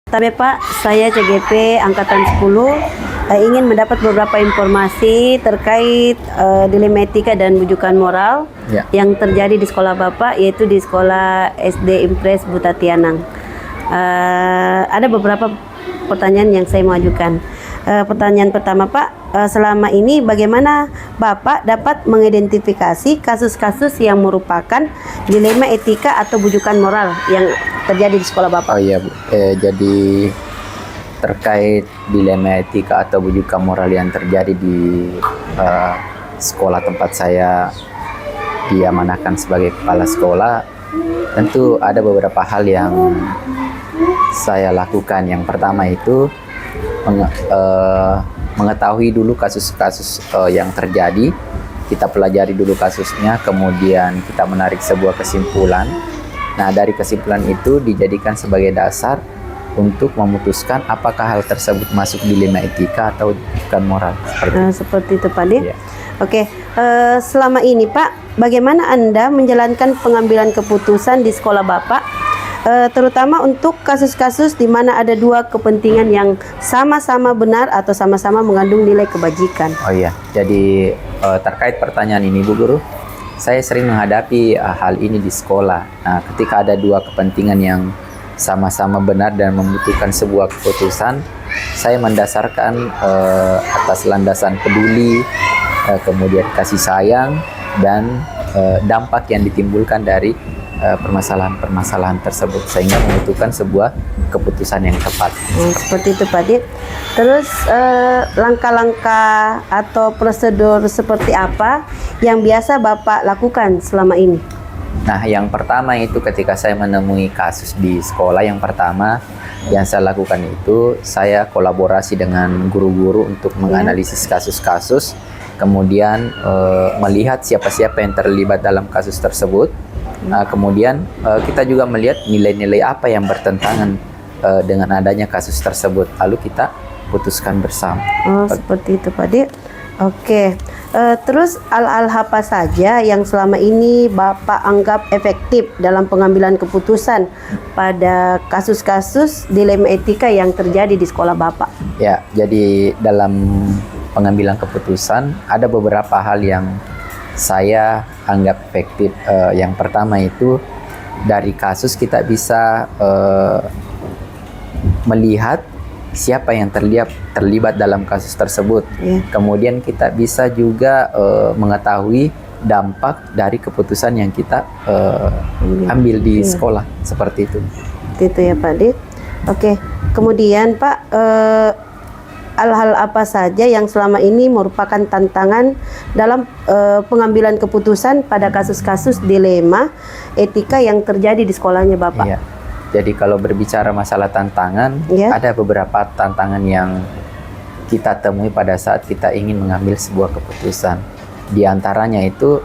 Tapi Pak, saya CGP Angkatan 10 ingin mendapat beberapa informasi terkait dilema etika dan bujukan moral yang terjadi di sekolah Bapak, yaitu di sekolah SD Impres Butatianang. Ada beberapa pertanyaan yang saya mau ajukan. Pertanyaan pertama Pak, selama ini bagaimana Bapak dapat mengidentifikasi kasus-kasus yang merupakan dilema etika atau bujukan moral yang terjadi di sekolah Bapak? Oh iya Bu, jadi terkait dilema etika atau bujukan moral yang terjadi di sekolah tempat saya diamanahkan sebagai kepala sekolah, tentu ada beberapa hal yang saya lakukan. Yang pertama itu mengetahui dulu kasus-kasus yang terjadi, kita pelajari dulu kasusnya, kemudian kita menarik sebuah kesimpulan. Nah, dari kesimpulan itu dijadikan sebagai dasar untuk memutuskan apakah hal tersebut masuk dilema etika atau bukan moral. Seperti itu Pak Dit. Ya. Oke, selama ini Pak, bagaimana Anda menjalankan pengambilan keputusan di sekolah Bapak, terutama untuk kasus-kasus di mana ada dua kepentingan yang sama-sama benar atau sama-sama mengandung nilai kebajikan? Oh iya, jadi terkait pertanyaan ini Bu Guru, saya sering menghadapi hal ini di sekolah. Nah, ketika ada dua kepentingan yang sama-sama benar dan membutuhkan sebuah keputusan, saya mendasarkan atas landasan peduli, kemudian kasih sayang, dan dampak yang ditimbulkan dari permasalahan-permasalahan tersebut, sehingga membutuhkan sebuah keputusan yang tepat. Seperti itu Pak Dit. Terus langkah-langkah atau prosedur seperti apa yang biasa Bapak lakukan selama ini? Nah, yang pertama itu ketika saya menemui kasus di sekolah, yang pertama yang saya lakukan itu saya kolaborasi dengan guru-guru untuk menganalisis kasus-kasus, kemudian melihat siapa-siapa yang terlibat dalam kasus tersebut. Kemudian kita juga melihat nilai-nilai apa yang bertentangan dengan adanya kasus tersebut, lalu kita putuskan bersama. Seperti itu Pak Dit. Oke, terus hal-hal apa saja yang selama ini Bapak anggap efektif dalam pengambilan keputusan pada kasus-kasus dilema etika yang terjadi di sekolah Bapak? Ya, jadi dalam pengambilan keputusan ada beberapa hal yang saya anggap efektif. Yang pertama itu dari kasus kita bisa melihat siapa yang terlibat dalam kasus tersebut. Kemudian kita bisa juga mengetahui dampak dari keputusan yang kita ambil di sekolah, seperti itu. Itu ya Pak Dit. Oke, kemudian Pak, hal-hal apa saja yang selama ini merupakan tantangan dalam pengambilan keputusan pada kasus-kasus dilema etika yang terjadi di sekolahnya Bapak? Iya. Jadi kalau berbicara masalah tantangan, ada beberapa tantangan yang kita temui pada saat kita ingin mengambil sebuah keputusan. Di antaranya itu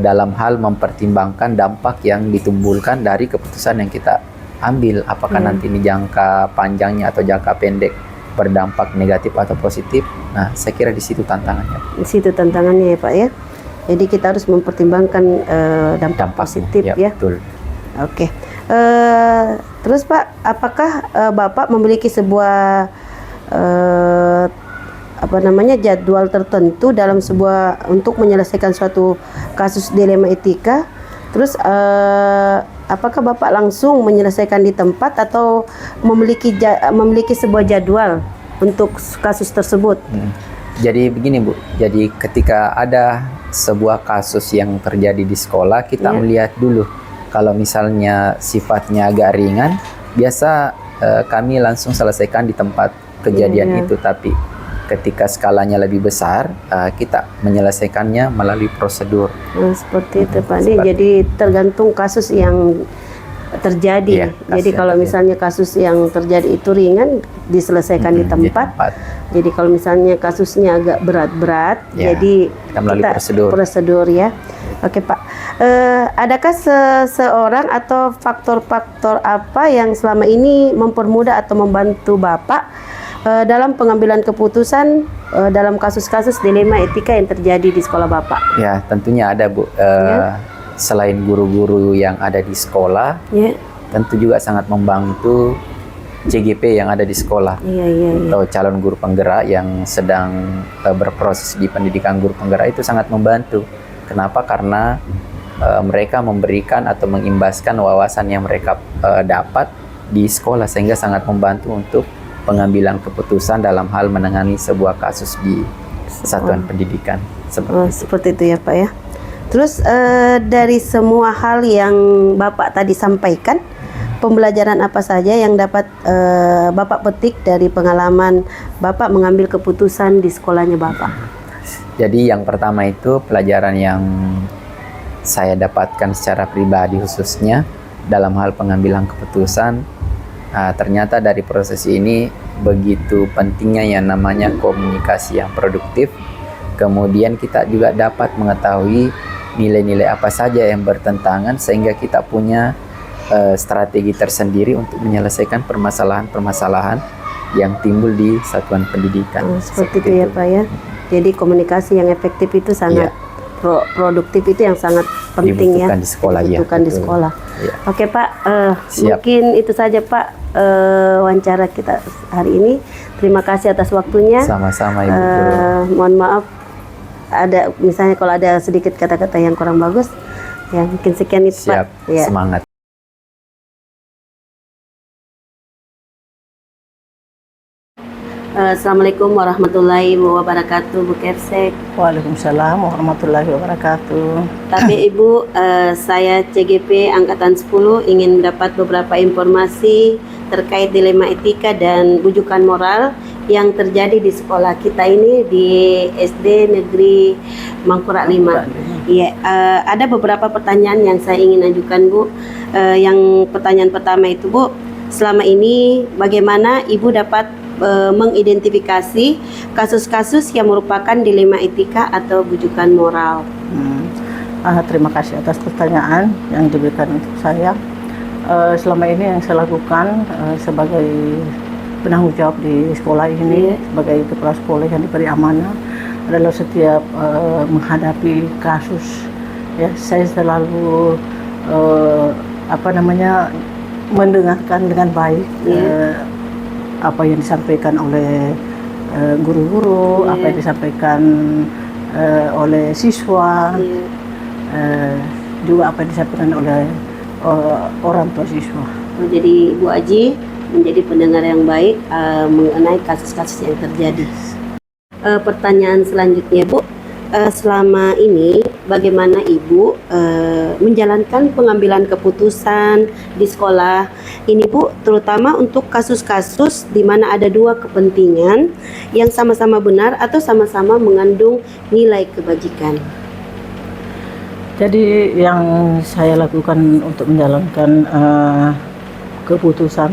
dalam hal mempertimbangkan dampak yang ditimbulkan dari keputusan yang kita ambil. Apakah nanti ini jangka panjangnya atau jangka pendek berdampak negatif atau positif. Nah, saya kira di situ tantangannya. Di situ tantangannya ya Pak ya. Jadi kita harus mempertimbangkan dampak positif ya. Betul. Oke. Terus Pak, apakah Bapak memiliki sebuah jadwal tertentu dalam untuk menyelesaikan suatu kasus dilema etika? Terus apakah Bapak langsung menyelesaikan di tempat atau memiliki sebuah jadwal untuk kasus tersebut? Jadi begini Bu, jadi ketika ada sebuah kasus yang terjadi di sekolah, kita melihat dulu. Kalau misalnya sifatnya agak ringan, biasa kami langsung selesaikan di tempat kejadian itu. Tapi ketika skalanya lebih besar, kita menyelesaikannya melalui prosedur. Seperti itu Pak Dit. Jadi tergantung kasus yang terjadi. Jadi kalau misalnya kasus yang terjadi itu ringan, diselesaikan di tempat. Jadi kalau misalnya kasusnya agak berat-berat, jadi kita melalui prosedur ya. Oke Pak, adakah seseorang atau faktor-faktor apa yang selama ini mempermudah atau membantu Bapak dalam pengambilan keputusan dalam kasus-kasus dilema etika yang terjadi di sekolah Bapak? Ya, tentunya ada Bu. Selain guru-guru yang ada di sekolah, tentu juga sangat membantu CGP yang ada di sekolah, atau calon guru penggerak yang sedang berproses di pendidikan guru penggerak, itu sangat membantu. Kenapa? Karena mereka memberikan atau mengimbaskan wawasan yang mereka dapat di sekolah, sehingga sangat membantu untuk pengambilan keputusan dalam hal menangani sebuah kasus di satuan pendidikan. Seperti itu ya Pak ya. Terus dari semua hal yang Bapak tadi sampaikan, pembelajaran apa saja yang dapat Bapak petik dari pengalaman Bapak mengambil keputusan di sekolahnya Bapak? Jadi yang pertama itu pelajaran yang saya dapatkan secara pribadi khususnya dalam hal pengambilan keputusan. Ternyata dari proses ini begitu pentingnya yang namanya komunikasi yang produktif. Kemudian kita juga dapat mengetahui nilai-nilai apa saja yang bertentangan, sehingga kita punya strategi tersendiri untuk menyelesaikan permasalahan-permasalahan yang timbul di satuan pendidikan. Seperti itu ya Pak ya. Jadi komunikasi yang efektif itu sangat produktif, itu yang sangat penting ya. Di sekolah, dibutuhkan di sekolah. Ya. Oke Pak, mungkin itu saja Pak wawancara kita hari ini. Terima kasih atas waktunya. Sama-sama Ibu Guru. Mohon maaf ada misalnya kalau ada sedikit kata-kata yang kurang bagus. Ya mungkin sekian itu Siap. Pak. Ya. Semangat. Assalamualaikum warahmatullahi wabarakatuh, Bu Kepsek. Waalaikumsalam warahmatullahi wabarakatuh. Tapi Ibu, saya CGP Angkatan 10 ingin mendapat beberapa informasi terkait dilema etika dan bujukan moral yang terjadi di sekolah kita ini di SD Negeri Mangkurak 5. Iya, ada beberapa pertanyaan yang saya ingin ajukan Bu. Yang pertanyaan pertama itu Bu, selama ini bagaimana Ibu dapat mengidentifikasi kasus-kasus yang merupakan dilema etika atau bujukan moral? Terima kasih atas pertanyaan yang diberikan untuk saya. Selama ini yang saya lakukan sebagai penanggung jawab di sekolah ini, sebagai kepala sekolah yang diberi amanah, adalah setiap menghadapi kasus, ya saya selalu mendengarkan dengan baik apa yang disampaikan oleh guru-guru, apa yang disampaikan oleh siswa, juga apa yang disampaikan oleh orang tua siswa. Jadi Bu Aji menjadi pendengar yang baik mengenai kasus-kasus yang terjadi. Pertanyaan selanjutnya Bu, selama ini bagaimana Ibu menjalankan pengambilan keputusan di sekolah ini Bu, terutama untuk kasus-kasus di mana ada dua kepentingan yang sama-sama benar atau sama-sama mengandung nilai kebajikan? Jadi yang saya lakukan untuk menjalankan keputusan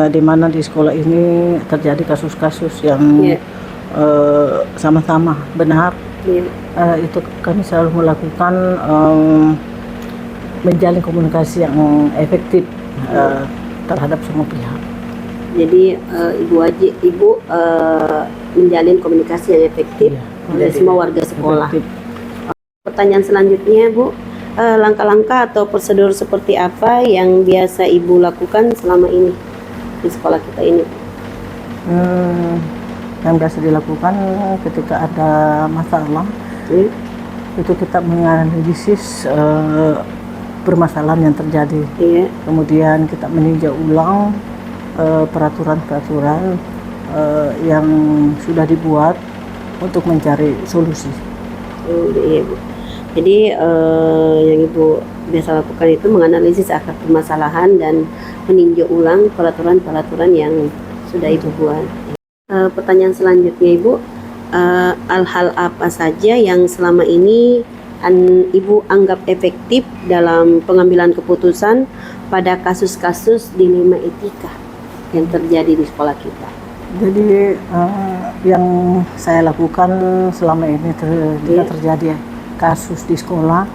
di mana di sekolah ini terjadi kasus-kasus yang sama-sama benar, itu kami selalu melakukan menjalin komunikasi yang efektif terhadap semua pihak. Jadi Ibu menjalin komunikasi yang efektif oleh semua warga sekolah. Efektif. Pertanyaan selanjutnya Bu, langkah-langkah atau prosedur seperti apa yang biasa Ibu lakukan selama ini di sekolah kita ini? Yang biasa dilakukan ketika ada masalah, itu kita menganalisis permasalahan yang terjadi. Kemudian kita meninjau ulang peraturan-peraturan yang sudah dibuat untuk mencari solusi. Iya Bu. Jadi yang Ibu biasa lakukan itu menganalisis akar permasalahan dan meninjau ulang peraturan-peraturan yang sudah Ibu buat. Pertanyaan selanjutnya Ibu, hal-hal apa saja yang selama ini Ibu anggap efektif dalam pengambilan keputusan pada kasus-kasus dilema etika yang terjadi di sekolah kita? Jadi yang saya lakukan selama ini terjadi kasus di sekolah,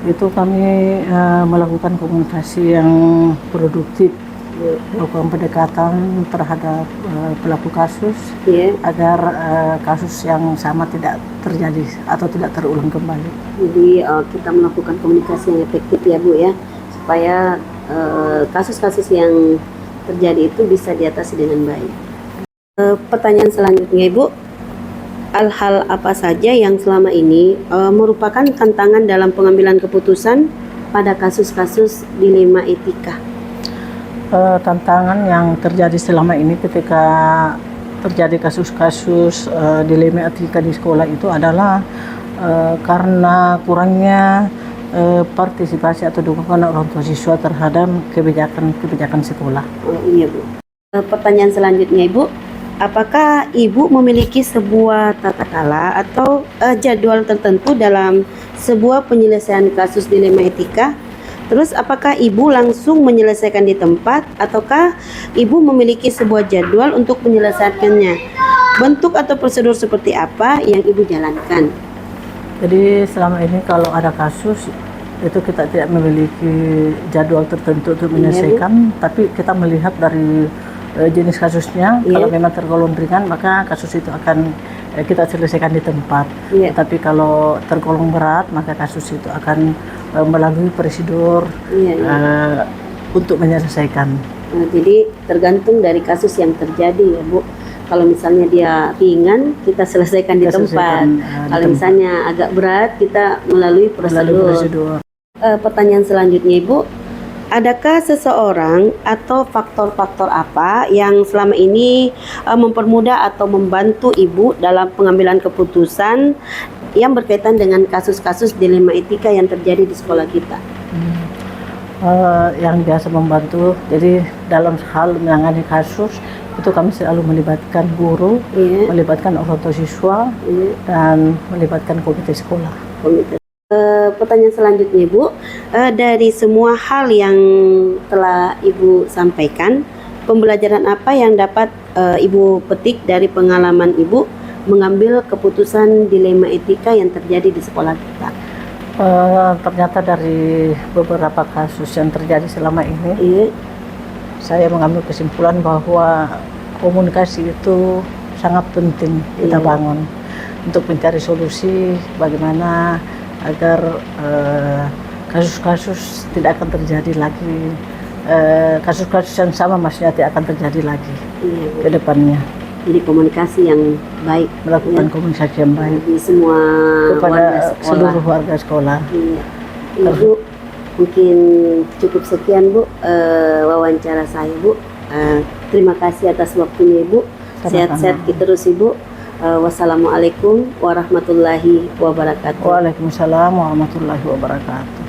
itu kami melakukan komunikasi yang produktif, melakukan pendekatan terhadap pelaku kasus agar kasus yang sama tidak terjadi atau tidak terulang kembali. Jadi kita melakukan komunikasi yang efektif ya Bu ya, supaya kasus-kasus yang terjadi itu bisa diatasi dengan baik. Pertanyaan selanjutnya Ibu, hal-hal apa saja yang selama ini merupakan tantangan dalam pengambilan keputusan pada kasus-kasus dilema etika? Tantangan yang terjadi selama ini ketika terjadi kasus-kasus dilema etika di sekolah itu adalah karena kurangnya partisipasi atau dukungan orang tua siswa terhadap kebijakan sekolah. Iya Bu. Pertanyaan selanjutnya Ibu, apakah Ibu memiliki sebuah tata cara atau jadwal tertentu dalam sebuah penyelesaian kasus dilema etika? Terus apakah Ibu langsung menyelesaikan di tempat ataukah Ibu memiliki sebuah jadwal untuk menyelesaikannya? Bentuk atau prosedur seperti apa yang Ibu jalankan? Jadi selama ini kalau ada kasus itu kita tidak memiliki jadwal tertentu untuk menyelesaikan, tapi kita melihat dari jenis kasusnya. Kalau memang tergolong ringan maka kasus itu akan kita selesaikan di tempat. Tapi kalau tergolong berat maka kasus itu akan melalui prosedur untuk menyelesaikan. Jadi tergantung dari kasus yang terjadi ya Bu. Kalau misalnya dia ringan, kita selesaikan di tempat. Kalau misalnya agak berat, kita melalui prosedur. Pertanyaan selanjutnya Ibu, adakah seseorang atau faktor-faktor apa yang selama ini mempermudah atau membantu Ibu dalam pengambilan keputusan yang berkaitan dengan kasus-kasus dilema etika yang terjadi di sekolah kita? Yang biasa membantu, jadi dalam hal menangani kasus itu kami selalu melibatkan guru, melibatkan orang tua siswa, dan melibatkan komite sekolah. Pertanyaan selanjutnya Bu, dari semua hal yang telah Ibu sampaikan, pembelajaran apa yang dapat Ibu petik dari pengalaman Ibu mengambil keputusan dilema etika yang terjadi di sekolah kita? Ternyata dari beberapa kasus yang terjadi selama ini, saya mengambil kesimpulan bahwa komunikasi itu sangat penting kita bangun untuk mencari solusi bagaimana agar kasus-kasus tidak akan terjadi lagi, kasus-kasus yang sama maksudnya tidak akan terjadi lagi ke depannya. Jadi komunikasi yang baik, melakukan komunikasi yang baik di semua kepada seluruh warga sekolah. Ibu, mungkin cukup sekian Bu wawancara saya Bu. Terima kasih atas waktunya Ibu. Sehat-sehat terus Ibu. Wassalamualaikum warahmatullahi wabarakatuh. Waalaikumsalam warahmatullahi wabarakatuh.